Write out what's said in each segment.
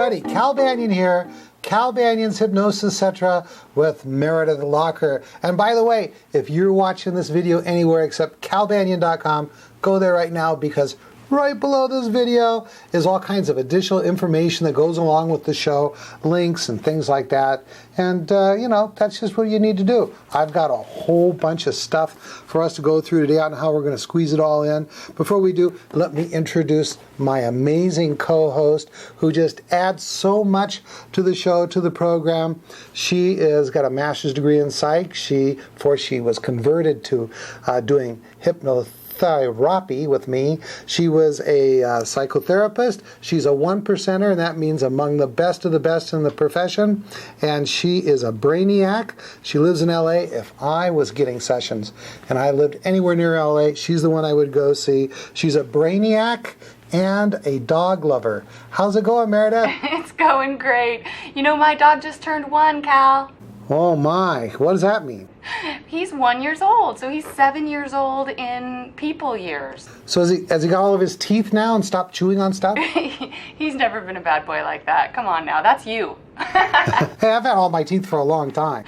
everybody, Cal Banyan here. Cal Banyan's Hypnosis, etc. with Meredith Locker. And by the way, if you're watching this video anywhere except calbanyan.com, go there right now because right below this video is all kinds of additional information that goes along with the show, links and things like that. And, you know, that's just what you need to do. I've got a whole bunch of stuff for us to go through today on how we're going to squeeze it all in. Before we do, let me introduce my amazing co-host who just adds so much to the show, to the program. She has got a master's degree in psych. Before she was converted to doing hypnotherapy with me. She was a psychotherapist. She's a 1%er, and that means among the best of the best in the profession. And she is a brainiac. She lives in LA. If I was getting sessions and I lived anywhere near LA, she's the one I would go see. She's a brainiac and a dog lover. How's it going, Meredith? It's going great. You know, my dog just turned 1, Cal. Oh my, what does that mean? He's 1 year old, so he's 7 years old in people years. So has he got all of his teeth now and stopped chewing on stuff? He's never been a bad boy like that. Come on now, that's you. Hey, I've had all my teeth for a long time.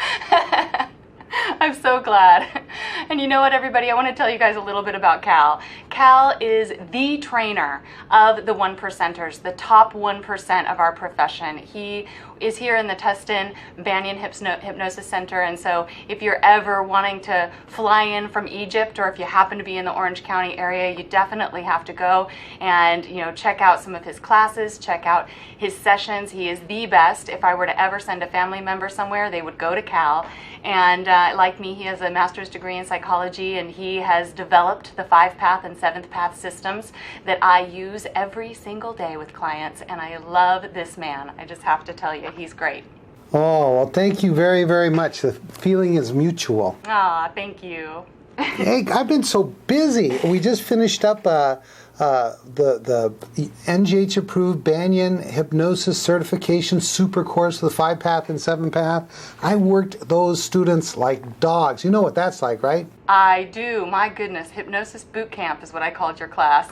I'm so glad. And you know what, everybody? I want to tell you guys a little bit about Cal. Cal is the trainer of the 1%ers, the top 1% of our profession. He is here in the Tustin Banyan Hypnosis Center, and so if you're ever wanting to fly in from Egypt, or if you happen to be in the Orange County area, you definitely have to go and, you know, check out some of his classes, check out his sessions. He is the best. If I were to ever send a family member somewhere, they would go to Cal. And like me, he has a master's degree in psychology, and he has developed the 5-path and 7th-path systems that I use every single day with clients, and I love this man. I just have to tell you, he's great. Oh, well, thank you very, very much. The feeling is mutual. Aw, thank you. Hey, I've been so busy. We just finished up the NGH-approved Banyan Hypnosis Certification Super Course with the 5-path and 7-path. I worked those students like dogs. You know what that's like, right? I do. My goodness, Hypnosis Boot Camp is what I called your class.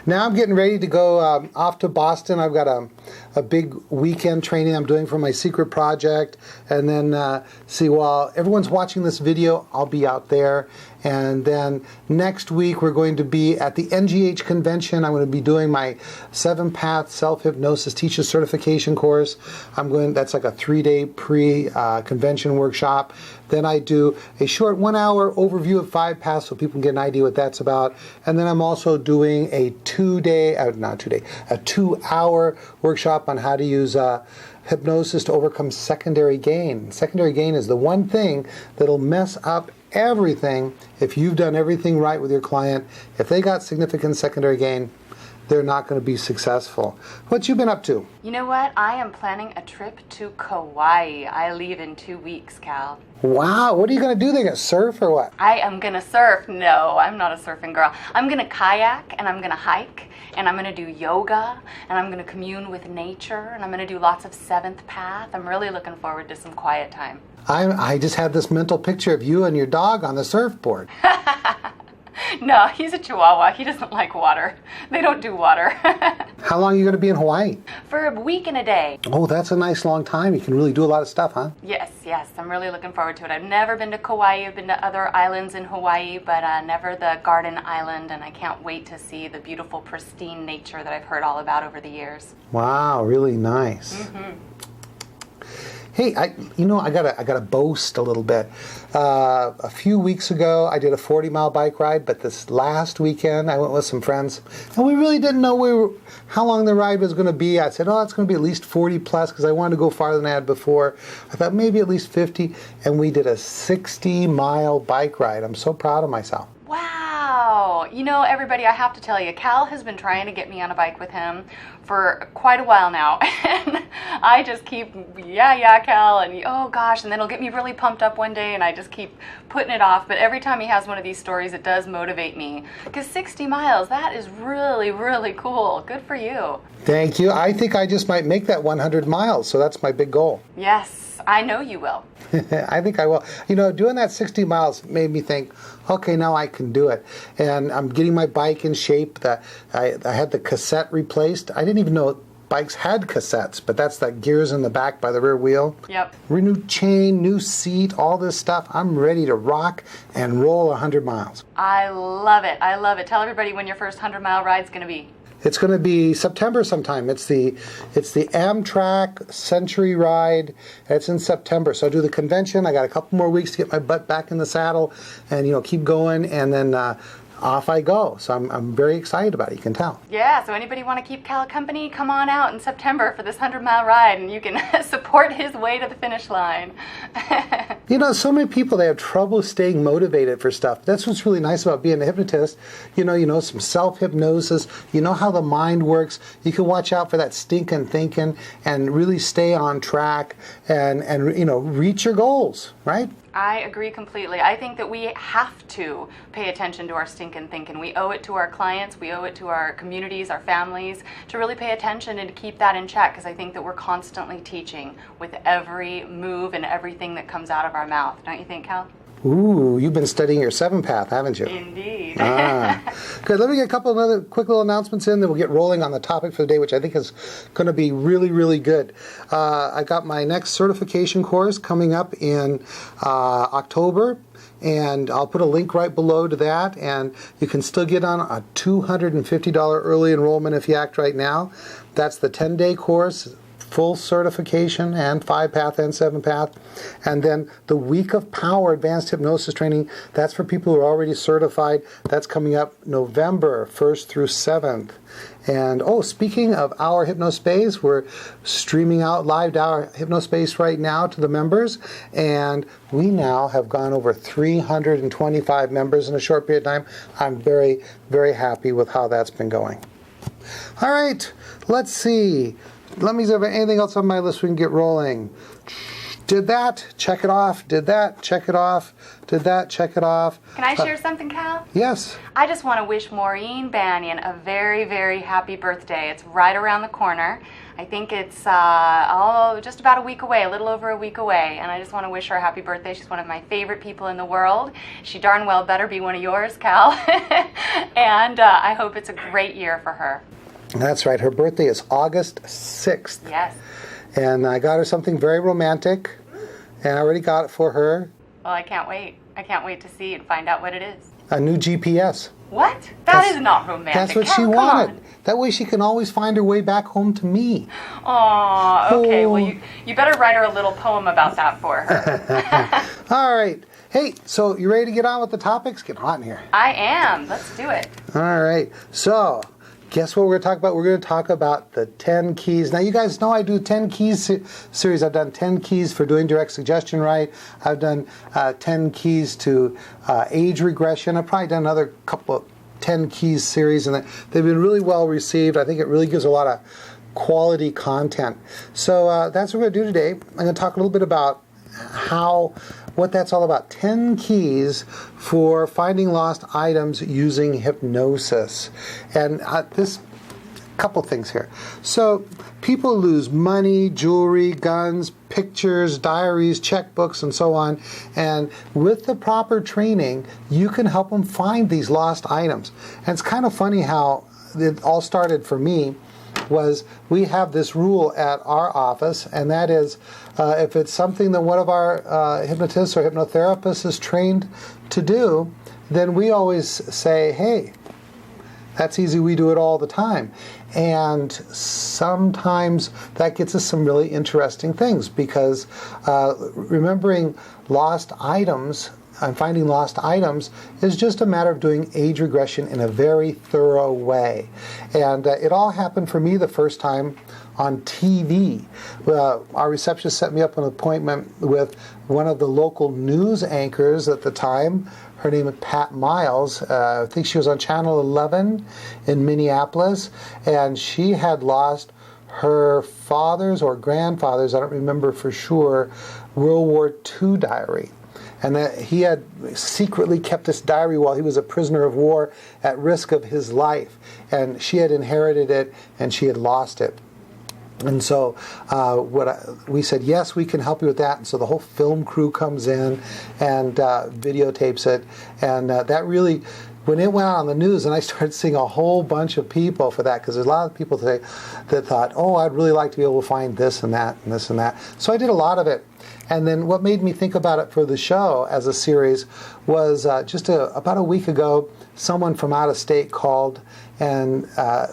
Now I'm getting ready to go off to Boston. I've got a big weekend training I'm doing for my secret project. And then, while everyone's watching this video, I'll be out there. And then next week we're going to be at the NGH convention. I'm going to be doing my 7-path self-hypnosis teacher certification course. That's like a 3-day pre-convention workshop. Then I do a short 1-hour overview of 5 paths so people can get an idea what that's about. And then I'm also doing a 2-hour workshop on how to use hypnosis to overcome secondary gain. Secondary gain is the one thing that'll mess up everything if you've done everything right with your client. If they got significant secondary gain, they're not going to be successful. What you been up to? You know what? I am planning a trip to Kauai. I leave in 2 weeks, Cal. Wow, what are you going to do? They going to surf or what? I am going to surf. No, I'm not a surfing girl. I'm going to kayak, and I'm going to hike, and I'm going to do yoga, and I'm going to commune with nature, and I'm going to do lots of 7th path. I'm really looking forward to some quiet time. I just had this mental picture of you and your dog on the surfboard. No, he's a Chihuahua. He doesn't like water. They don't do water. How long are you going to be in Hawaii? For a week and a day. Oh, that's a nice long time. You can really do a lot of stuff, huh? Yes. I'm really looking forward to it. I've never been to Kauai. I've been to other islands in Hawaii, but never the Garden Island, and I can't wait to see the beautiful, pristine nature that I've heard all about over the years. Wow, really nice. Mm-hmm. Hey, I gotta boast a little bit. A few weeks ago, I did a 40-mile bike ride, but this last weekend, I went with some friends, and we really didn't know how long the ride was going to be. I said, it's going to be at least 40 plus, because I wanted to go farther than I had before. I thought maybe at least 50, and we did a 60-mile bike ride. I'm so proud of myself. Wow. You know, everybody, I have to tell you, Cal has been trying to get me on a bike with him for quite a while now. And I just keep, yeah, Cal, and oh gosh, and then he'll get me really pumped up one day, and I just keep putting it off. But every time he has one of these stories, it does motivate me. Because 60 miles, that is really, really cool. Good for you. Thank you. I think I just might make that 100 miles, so that's my big goal. Yes, I know you will. I think I will. You know, doing that 60 miles made me think, okay, now I can do it. And I'm getting my bike in shape. I had the cassette replaced. I didn't even know bikes had cassettes, but that's the gears in the back by the rear wheel. Yep. New chain, new seat, all this stuff. I'm ready to rock and roll 100 miles. I love it. I love it. Tell everybody when your first 100-mile ride's going to be. It's going to be September sometime. It's the Amtrak Century Ride. It's in September. So I do the convention. I got a couple more weeks to get my butt back in the saddle and, keep going. And then off I go. So I'm very excited about it. You can tell. Yeah, so anybody want to keep Cal company, come on out in September for this 100-mile ride, and you can support his way to the finish line. So many people, they have trouble staying motivated for stuff. That's what's really nice about being a hypnotist. Some self-hypnosis. You know how the mind works. You can watch out for that stinking thinking and really stay on track and reach your goals, right? I agree completely. I think that we have to pay attention to our stinking thinking. We owe it to our clients, we owe it to our communities, our families, to really pay attention and to keep that in check, because I think that we're constantly teaching with every move and everything that comes out of our mouth. Don't you think, Cal? Ooh, you've been studying your 7-path, haven't you? Indeed. Good. Let me get a couple of other quick little announcements in, then we'll get rolling on the topic for the day, which I think is going to be really, really good. I got my next certification course coming up in October, and I'll put a link right below to that, and you can still get on a $250 early enrollment if you act right now. That's the 10-day course. Full certification and 5-path and 7-path. And then the Week of Power Advanced Hypnosis Training, that's for people who are already certified. That's coming up November 1st through 7th. And speaking of Our Hypnospace, we're streaming out live to Our Hypnospace right now to the members. And we now have gone over 325 members in a short period of time. I'm very, very happy with how that's been going. All right, let's see. Let me see if there's anything else on my list we can get rolling. Did that, check it off. Did that, check it off. Did that, check it off. Can I share something, Cal? Yes. I just want to wish Maureen Banyan a very, very happy birthday. It's right around the corner. I think it's just about a week away, a little over a week away. And I just want to wish her a happy birthday. She's one of my favorite people in the world. She darn well better be one of yours, Cal. And I hope it's a great year for her. That's right. Her birthday is August 6th. Yes. And I got her something very romantic, and I already got it for her. Well, I can't wait. I can't wait to see and find out what it is. A new GPS. What? That is not romantic. That's what she wanted. That way she can always find her way back home to me. Aw, okay. Well, you better write her a little poem about that for her. All right. Hey, so you ready to get on with the topics? Get on here. I am. Let's do it. All right. So, guess what we're going to talk about? We're going to talk about the 10 keys. Now, you guys know I do 10 keys series. I've done 10 keys for doing direct suggestion right. I've done 10 keys to age regression. I've probably done another couple of 10 keys series, and they've been really well received. I think it really gives a lot of quality content. So that's what we're going to do today. I'm going to talk a little bit about what that's all about. 10 keys for finding lost items using hypnosis. And this couple things here. So people lose money, jewelry, guns, pictures, diaries, checkbooks, and so on. And with the proper training, you can help them find these lost items. And it's kind of funny how it all started for me. Was we have this rule at our office, and that is if it's something that one of our hypnotists or hypnotherapists is trained to do, then we always say, hey, that's easy, we do it all the time. And sometimes that gets us some really interesting things, because remembering lost items and finding lost items is just a matter of doing age regression in a very thorough way. And it all happened for me the first time on TV. Our receptionist set me up an appointment with one of the local news anchors at the time. Her name is Pat Miles. I think she was on Channel 11 in Minneapolis, and she had lost her father's or grandfather's, I don't remember for sure, World War II diary. And that he had secretly kept this diary while he was a prisoner of war at risk of his life. And she had inherited it, and she had lost it. And so we said, yes, we can help you with that. And so the whole film crew comes in and videotapes it. And that really when it went out on the news, and I started seeing a whole bunch of people for that, because there's a lot of people today that thought, oh, I'd really like to be able to find this and that and this and that. So I did a lot of it. And then what made me think about it for the show as a series was about a week ago, someone from out of state called and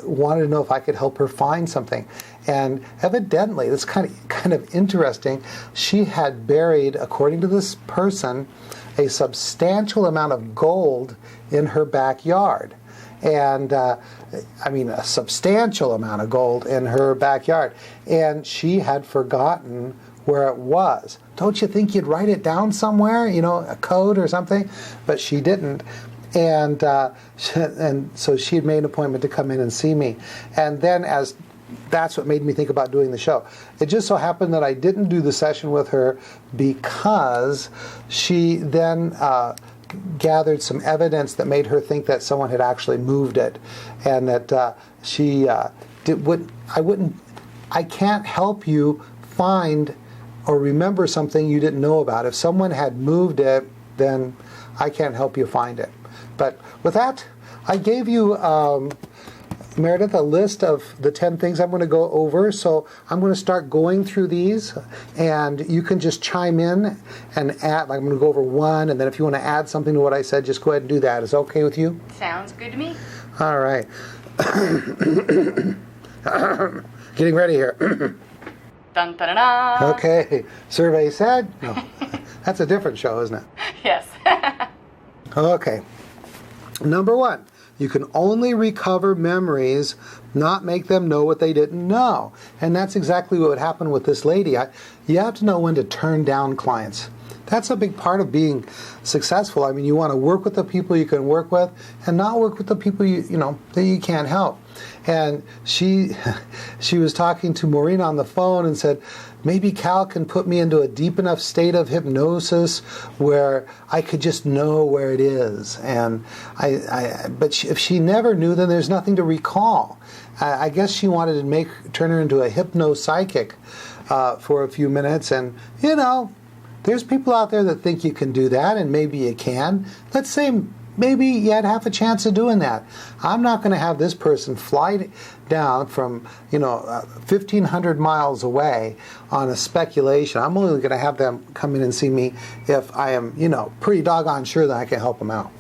wanted to know if I could help her find something. And evidently, it's kind of interesting, she had buried, according to this person, a substantial amount of gold in her backyard. And a substantial amount of gold in her backyard. And she had forgotten where it was. Don't you think you'd write it down somewhere, a code or something? But she didn't. And so she had made an appointment to come in and see me. And then that's what made me think about doing the show. It just so happened that I didn't do the session with her because she then gathered some evidence that made her think that someone had actually moved it, and that I can't help you find or remember something you didn't know about. If someone had moved it, then I can't help you find it. But with that, I gave you, Meredith, a list of the 10 things I'm going to go over. So I'm going to start going through these, and you can just chime in and add. Like, I'm going to go over one, and then if you want to add something to what I said, just go ahead and do that. Is that okay with you? Sounds good to me. All right. Getting ready here. Dun, dun, dun, dun. Okay. Survey said? No. That's a different show, isn't it? Yes. Okay. Number 1. You can only recover memories, not make them know what they didn't know. And that's exactly what would happen with this lady. You have to know when to turn down clients. That's a big part of being successful. I mean, you want to work with the people you can work with and not work with the people that you can't help. And she was talking to Maureen on the phone and said, maybe Cal can put me into a deep enough state of hypnosis where I could just know where it is. And if she never knew, then there's nothing to recall. I guess she wanted to turn her into a hypno-psychic for a few minutes. And, there's people out there that think you can do that, and maybe you can. Let's say maybe you had half a chance of doing that. I'm not going to have this person fly down from 1,500 miles away on a speculation. I'm only going to have them come in and see me if I am pretty doggone sure that I can help them out.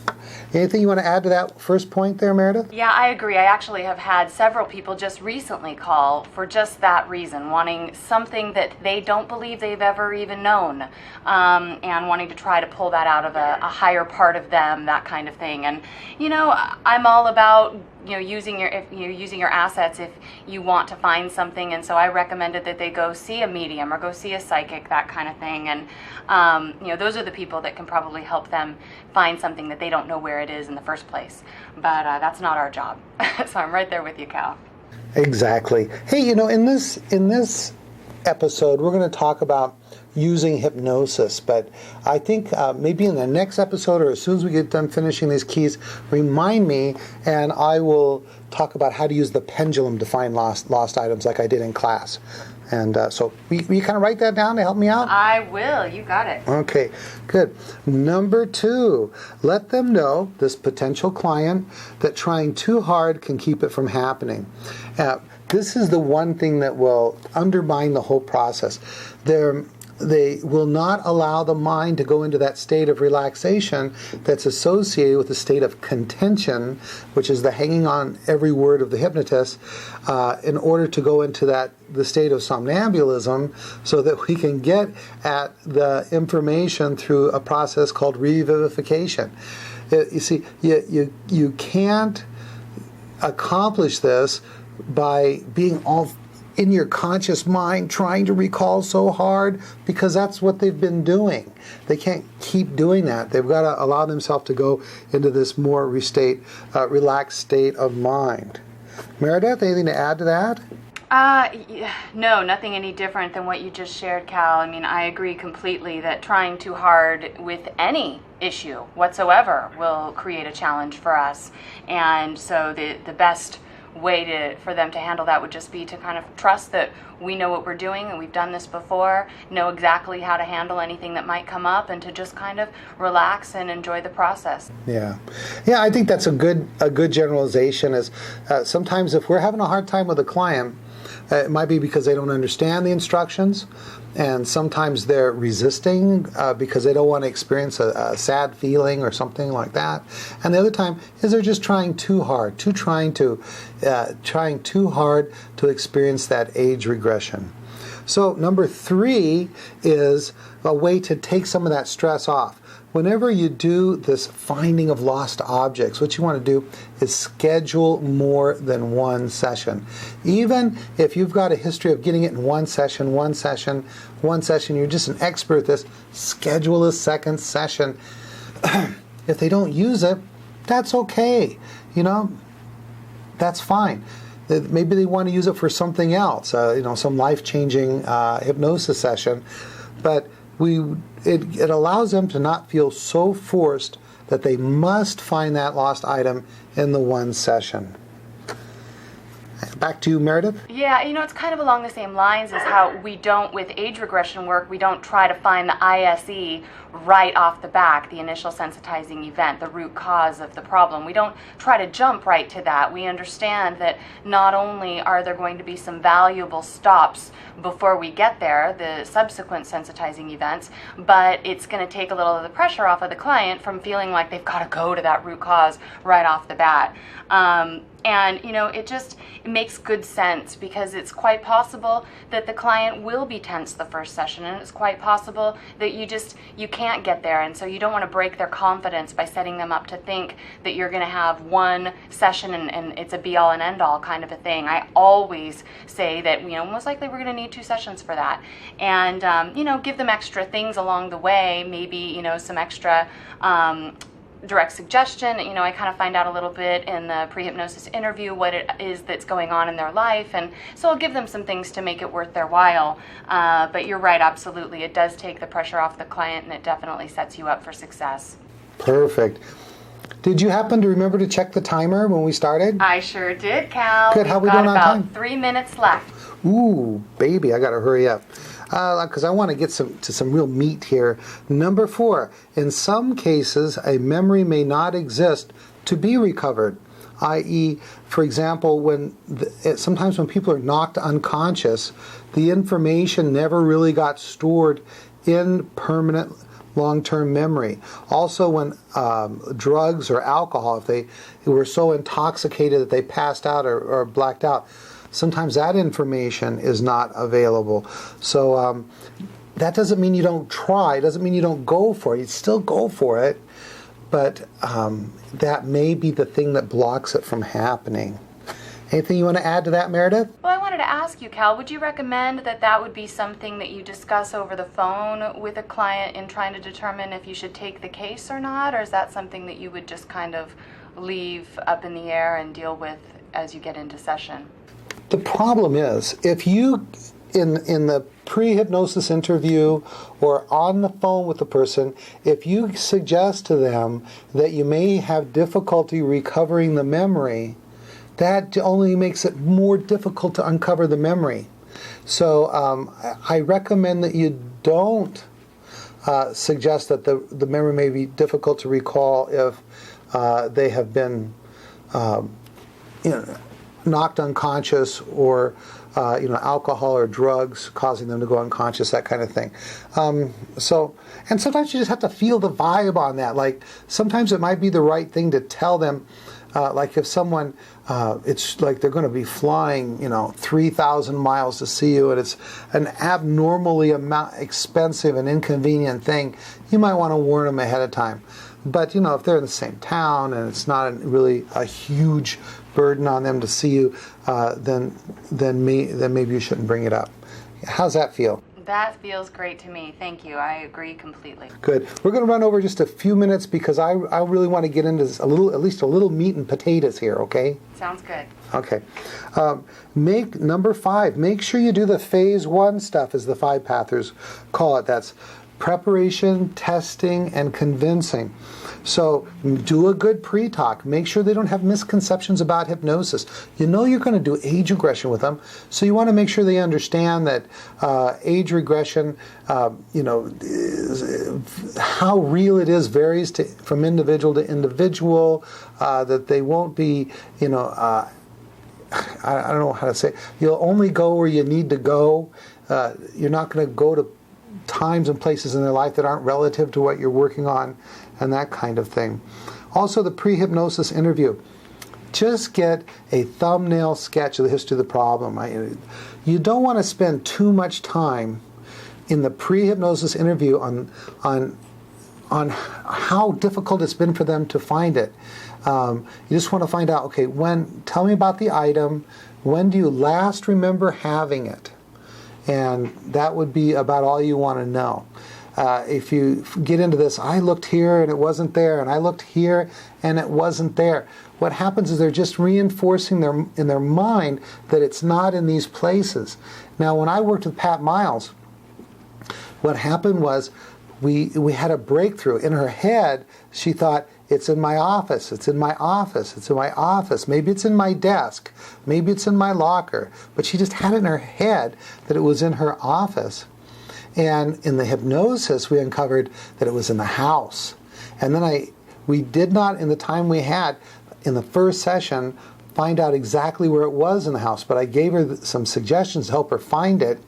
Anything you want to add to that first point there, Meredith? Yeah, I agree. I actually have had several people just recently call for just that reason, wanting something that they don't believe they've ever even known, and wanting to try to pull that out of a higher part of them, that kind of thing. And I'm all about using your assets if you want to find something, and so I recommended that they go see a medium or go see a psychic, that kind of thing. And those are the people that can probably help them find something that they don't know where it is in the first place. But that's not our job. So I'm right there with you, Cal. Exactly. Hey, in this episode, we're going to talk about using hypnosis, but I think maybe in the next episode, or as soon as we get done finishing these keys, remind me, and I will talk about how to use the pendulum to find lost items like I did in class. And so will you kind of write that down to help me out? I will. You got it. Okay, good. Number 2, let them know, this potential client, that trying too hard can keep it from happening. This is the one thing that will undermine the whole process. They will not allow the mind to go into that state of relaxation that's associated with the state of contention, which is the hanging on every word of the hypnotist, in order to go into the state of somnambulism, so that we can get at the information through a process called revivification. You see, you can't accomplish this by being all in your conscious mind trying to recall so hard, because that's what they've been doing. They can't keep doing that. They've got to allow themselves to go into this more relaxed state of mind. Meredith, anything to add to that? No, nothing any different than what you just shared, Cal. I mean, I agree completely that trying too hard with any issue whatsoever will create a challenge for us. And so the best way for them to handle that would just be to kind of trust that we know what we're doing and we've done this before, know exactly how to handle anything that might come up, and to just kind of relax and enjoy the process. Yeah, I think that's a good generalization. Is sometimes if we're having a hard time with a client, it might be because they don't understand the instructions, and sometimes they're resisting because they don't want to experience a sad feeling or something like that. And the other time is they're just trying too hard, trying too hard to experience that age regression. So number 3 is a way to take some of that stress off. Whenever you do this finding of lost objects, what you want to do is schedule more than one session. Even if you've got a history of getting it in one session, you're just an expert at this, schedule a second session. If they don't use it, that's okay. That's fine. Maybe they want to use it for something else, some life-changing hypnosis session, but it allows them to not feel so forced that they must find that lost item in the one session. Back to you, Meredith. Yeah, it's kind of along the same lines as how we don't, with age regression work, we don't try to find the ISE right off the back, the initial sensitizing event, the root cause of the problem. We don't try to jump right to that. We understand that not only are there going to be some valuable stops before we get there, the subsequent sensitizing events, but it's going to take a little of the pressure off of the client from feeling like they've got to go to that root cause right off the bat. And it makes good sense, because it's quite possible that the client will be tense the first session, and it's quite possible that you can't get there, and so you don't want to break their confidence by setting them up to think that you're going to have one session and it's a be-all and end-all kind of a thing. I always say that most likely we're going to need 2 sessions for that, and give them extra things along the way, maybe some extra direct suggestion. I kind of find out a little bit in the pre-hypnosis interview what it is that's going on in their life, and so I'll give them some things to make it worth their while. But you're right, absolutely. It does take the pressure off the client, and it definitely sets you up for success. Perfect. Did you happen to remember to check the timer when we started? I sure did, Cal. Good. How are we doing on time? About 3 minutes left. Ooh, baby, I got to hurry up. Because I want to get to some real meat here. Number 4, in some cases, a memory may not exist to be recovered, i.e., for example, sometimes when people are knocked unconscious, the information never really got stored in permanent long-term memory. Also, when drugs or alcohol, if they were so intoxicated that they passed out or blacked out, sometimes that information is not available. So that doesn't mean you don't try. It doesn't mean you don't go for it. You still go for it, but that may be the thing that blocks it from happening. Anything you want to add to that, Meredith? Well, I wanted to ask you, Cal, would you recommend that would be something that you discuss over the phone with a client in trying to determine if you should take the case or not, or is that something that you would just kind of leave up in the air and deal with as you get into session? The problem is, if you, in the pre-hypnosis interview or on the phone with the person, if you suggest to them that you may have difficulty recovering the memory, that only makes it more difficult to uncover the memory. So I recommend that you don't suggest that the memory may be difficult to recall if they have been knocked unconscious, or alcohol or drugs causing them to go unconscious, that kind of thing. And sometimes you just have to feel the vibe on that. Like, sometimes it might be the right thing to tell them, like if someone, it's like they're going to be flying, 3,000 miles to see you, and it's an abnormally expensive and inconvenient thing, you might want to warn them ahead of time. But, if they're in the same town and it's not really a huge burden on them to see you, then maybe you shouldn't bring it up. How's that feel? That feels great to me. Thank you. I agree completely. Good. We're going to run over just a few minutes because I really want to get into this at least a little meat and potatoes here, okay? Sounds good. Okay. Number 5, make sure you do the phase 1 stuff, as the 5-pathers call it. That's preparation, testing, and convincing. So do a good pre-talk. Make sure they don't have misconceptions about hypnosis. You know you're going to do age regression with them, so you want to make sure they understand that age regression, how real it is varies from individual to individual, that they won't be, I don't know how to say it. You'll only go where you need to go. You're not going to go to times and places in their life that aren't relative to what you're working on, and that kind of thing. Also, the pre-hypnosis interview. Just get a thumbnail sketch of the history of the problem. You don't want to spend too much time in the pre-hypnosis interview on how difficult it's been for them to find it. You just want to find out, okay, tell me about the item. When do you last remember having it? And that would be about all you want to know. If you get into this, I looked here and it wasn't there, and I looked here and it wasn't there. What happens is they're just reinforcing in their mind that it's not in these places. Now, when I worked with Pat Miles, what happened was we had a breakthrough. In her head, she thought, it's in my office, it's in my office, it's in my office. Maybe it's in my desk, maybe it's in my locker. But she just had it in her head that it was in her office. And in the hypnosis, we uncovered that it was in the house. And then we did not, in the time we had, in the first session, find out exactly where it was in the house. But I gave her some suggestions to help her find it.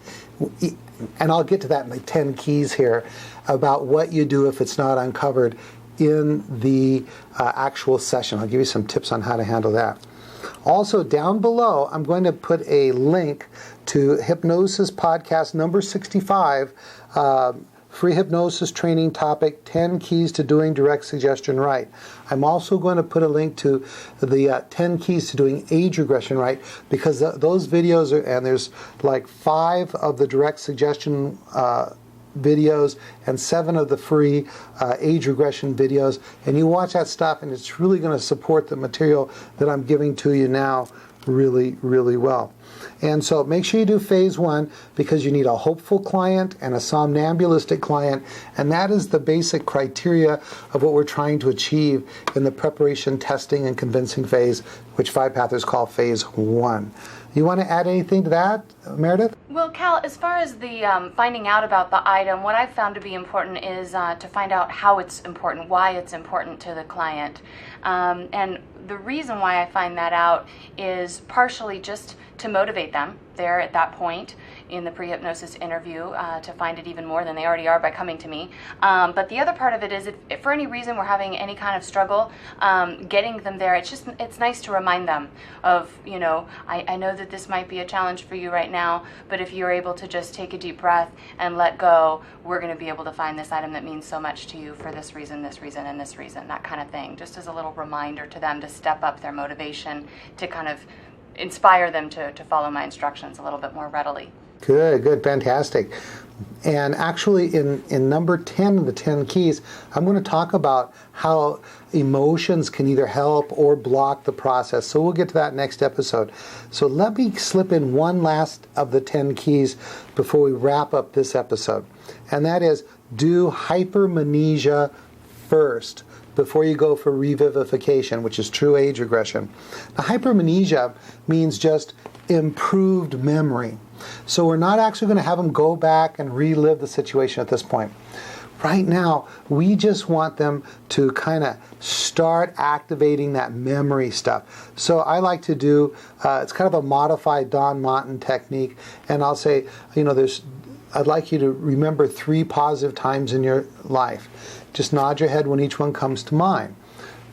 And I'll get to that in the 10 keys here about what you do if it's not uncovered in the actual session. I'll give you some tips on how to handle that. Also, down below, I'm going to put a link to Hypnosis Podcast number 65, Free Hypnosis Training Topic, 10 Keys to Doing Direct Suggestion Right. I'm also going to put a link to the 10 Keys to Doing Age Regression Right, because those videos and there's like 5 of the direct suggestion videos and 7 of the free age regression videos, and you watch that stuff and it's really going to support the material that I'm giving to you now really, really well. And so make sure you do phase 1, because you need a hopeful client and a somnambulistic client, and that is the basic criteria of what we're trying to achieve in the preparation, testing, and convincing phase, which 5-pathers call phase 1. You want to add anything to that, Meredith? Well, Cal, as far as the finding out about the item, what I've found to be important is to find out how it's important, why it's important to the client. And the reason why I find that out is partially just to motivate them there at that point in the pre-hypnosis interview to find it even more than they already are by coming to me. But the other part of it is if for any reason we're having any kind of struggle getting them there, it's nice to remind them of, I know that this might be a challenge for you right now, but if you're able to just take a deep breath and let go, we're going to be able to find this item that means so much to you for this reason, and this reason, that kind of thing. Just as a little reminder to them to step up their motivation, to kind of inspire them to follow my instructions a little bit more readily. Good, fantastic. And actually in number 10 of the 10 keys, I'm going to talk about how emotions can either help or block the process. So we'll get to that next episode. So let me slip in one last of the 10 keys before we wrap up this episode. And that is, do hypermnesia first before you go for revivification, which is true age regression. Now, hypermnesia means just improved memory. So we're not actually going to have them go back and relive the situation at this point. Right now, we just want them to kind of start activating that memory stuff. So I like to do, it's kind of a modified Don Monton technique, and I'll say, I'd like you to remember 3 positive times in your life. Just nod your head when each one comes to mind.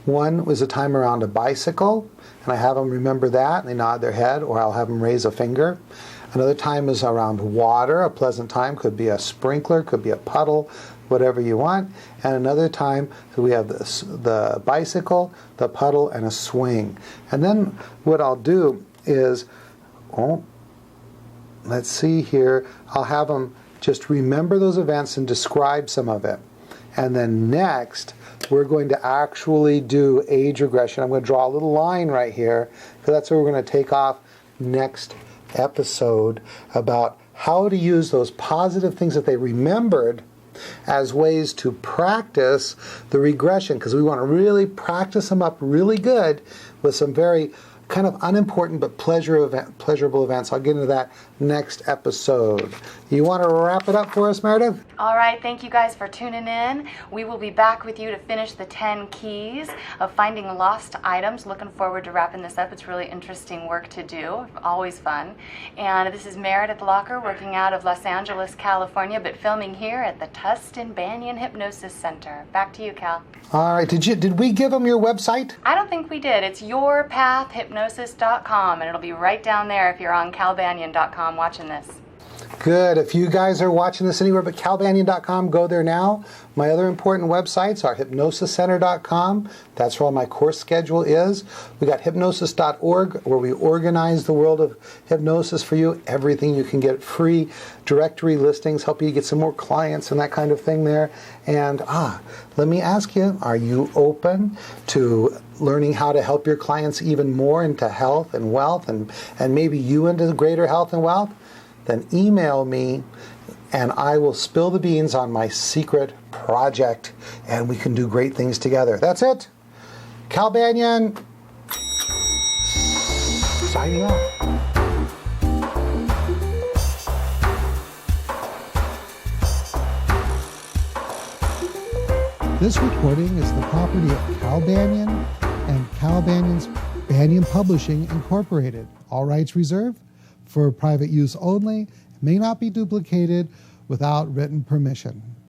One was a time around a bicycle, and I have them remember that, and they nod their head, or I'll have them raise a finger. Another time is around water, a pleasant time, could be a sprinkler, could be a puddle, whatever you want. And another time, so we have the bicycle, the puddle, and a swing. And then what I'll do is, let's see here, I'll have them just remember those events and describe some of it. And then next, we're going to actually do age regression. I'm going to draw a little line right here, because that's where we're going to take off next episode, about how to use those positive things that they remembered as ways to practice the regression, because we want to really practice them up really good with some very kind of unimportant but pleasurable events. I'll get into that next episode. You want to wrap it up for us, Meredith? All right, thank you guys for tuning in. We will be back with you to finish the 10 keys of finding lost items. Looking forward to wrapping this up. It's really interesting work to do, always fun. And this is Meredith Locker, working out of Los Angeles, California, but filming here at the Tustin Banyan Hypnosis Center. Back to you, Cal. All right, did we give them your website? I don't think we did. It's yourpathhypnosis.com, and it'll be right down there if you're on calbanyan.com watching this. Good. If you guys are watching this anywhere but calbanyan.com, go there now. My other important websites are hypnosiscenter.com. That's where all my course schedule is. We got hypnosis.org, where we organize the world of hypnosis for you. Everything you can get free, directory listings, help you get some more clients and that kind of thing there. And let me ask you, are you open to learning how to help your clients even more into health and wealth, and maybe you into greater health and wealth? Then email me and I will spill the beans on my secret project, and we can do great things together. That's it. Cal Banyan, signing off. This recording is the property of Cal Banyan and Cal Banyan's Banyan Publishing Incorporated. All rights reserved. For private use only, may not be duplicated without written permission.